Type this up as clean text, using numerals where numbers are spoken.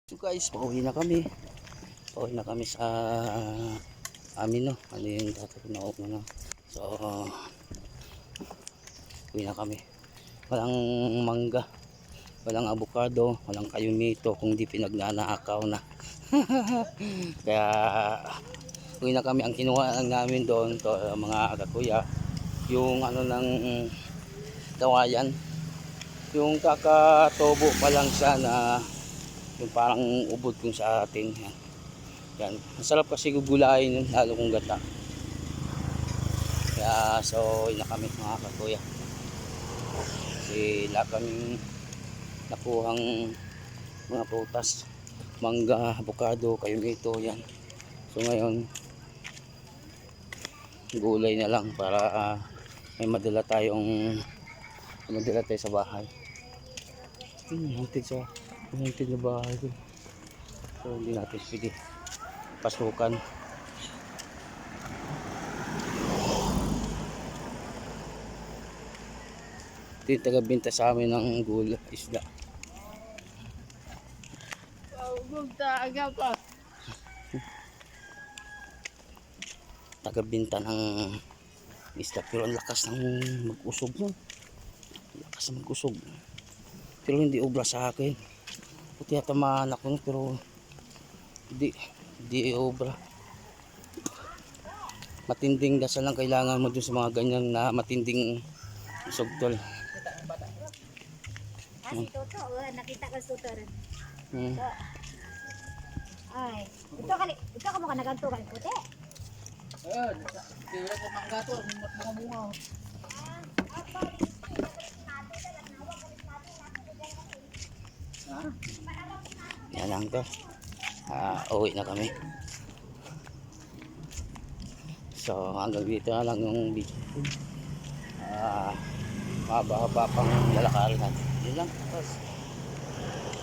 So guys, pauwi na kami. Pauwi na kami sa amin, no. Ano yung tatapin na ako na. So, uwi na kami. Walang mangga, walang avocado, walang kayumito kung di pinagnanakaw na. Kaya uwi na kami. Ang kinuha lang namin doon to, mga kakuya, yung ano ng kawayan, yung kakatobo pa lang siya na yung parang ubod kung sa atin. Yan. Masarap kasi gugulain lalo kung gata. Kaya so yun na kami mga kakuya. Kasi wala kaming nakuhang mga prutas, mangga, avocado, kayumito, yan. So ngayon gulay na lang para may madala tayo sa bahay. Hintid na bahay ko. So hindi natin pwede pasukan. Ito yung taga-binta sa amin ng gula, isda. Taga-binta ng isda, pero ang lakas ng mag-usog nun. Lakas ng mag-usog. Pero hindi obra sa akin. Puti atamaan ako nun, pero hindi obra. Matinding dasal lang kailangan mo dun sa mga ganyan na matinding sugtol. Si Toto, nakita ko si Toto rin. Ay, ito ka mukha naganto ka puti. Ayun, tira ko mangga to, mga bunga. Yan lang to. Uwi na kami. So hanggang dito na lang yung video. Mahaba-haba pang lalakarin natin. Yun lang.